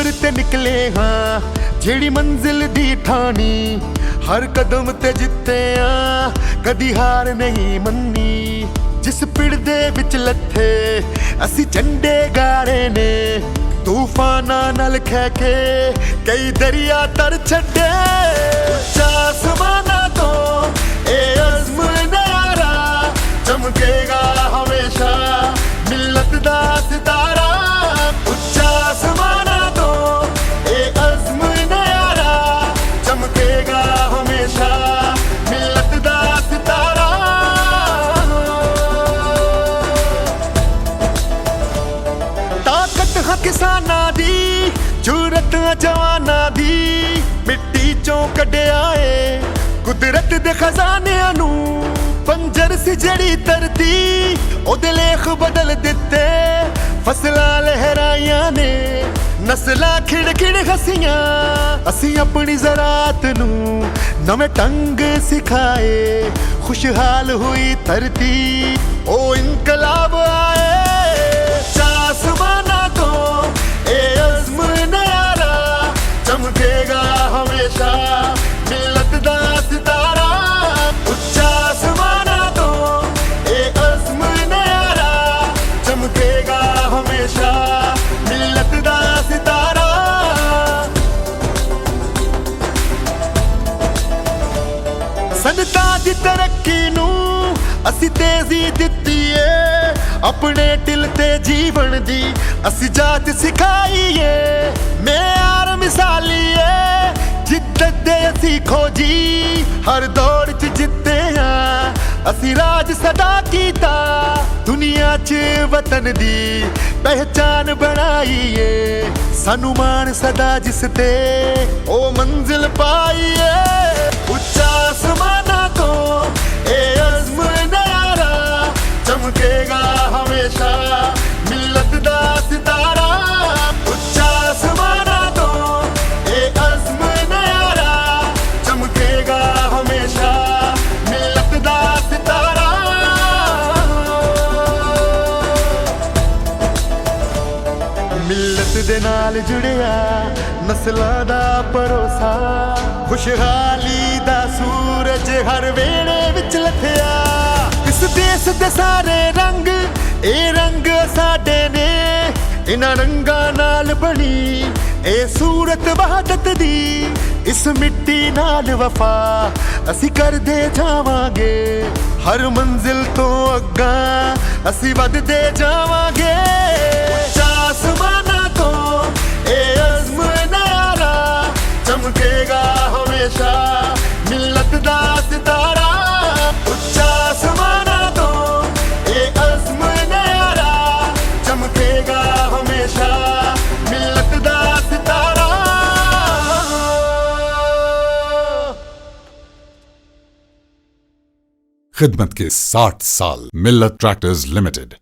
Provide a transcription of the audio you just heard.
सफर ते निकले हाँ जेड़ी मंजिल दी ठानी, हर कदम ते जिते आ कदी हार नहीं मन्नी। जिस पिड़ दे विच लथे असी झंडे गाड़े ने, तूफाना नाल खे के कई दरिया तर छड्डे। उच्चा आसमाना तो ए अज़्म नारा चमकेगा हमेशा मिल्लत दा सितारा। उच्चा आसमाना तो ए अज़्म नारा चमकेगा हमेशा मिल्लत दा सितारा। ताकत है किसाना दी, जरूरत जवाना दी, मिट्टी चों कढ़िया ए कुदरत दे खजानियां नू। पंजर सी जड़ी धरती ओदे लेख बदल दिते, फसलां लहराइयां ने नस्लां खिड़ खिड़ हसियां। असी अपनी ज़रात नू नवे ढंग सिखाए, खुशहाल हुई धरती ओ इनकलाब आए। आसमाना तो ए अज़्म नारा चमकेगा हमेशा मिल्लत दा सितारा। उच्चा आसमाना तो ए अज़्म नारा चमकेगा हमेशा मिल्लत दा सितारा। संगतां दी तरक्की नू असी तेजी दित्ती है, अपने टिल ते जीवन दी असी जात सिखाईए। मेयार मिसाली है जिद्दत दे असी खोजी, हर दौड़ च जिते हाँ असी राज सदा कीता। दुनिया च वतन दी पहचान बनाईए, सानू मान सदा जिस ते ओ मंजिल पाईए। उच्चा आसमाना तो ए अज़्म नारा चमकेगा हमेशा मिल्लत दा सितारा। उच्चा आसमाना तो ए अज़्म नारा चमकेगा हमेशा मिल्लत दा सितारा। मिल्लत दे नाल जुड़िया नस्लां दा भरोसा, खुशहाली दा सूरज हर वेले विच लथिया। इस देश दे सारे रंग ए रंग साडे ने, इन्हां रंगां नाल बनी ए सूरत वहादत दी। इस मिट्टी नाल वफा असी करदे जावांगे, हर मंजिल तो अग्गां असी वधदे जावांगे। उच्चा आसमाना तो ए अज़्म नारा चमकेगा हमेशा मिल्लत दा सितारा। उच्चा आसमाना तो ए अज़्म नारा चमकेगा हमेशा मिल्लत दा सितारा। खिदमत के 60 साल। मिल्लत ट्रैक्टर्स लिमिटेड।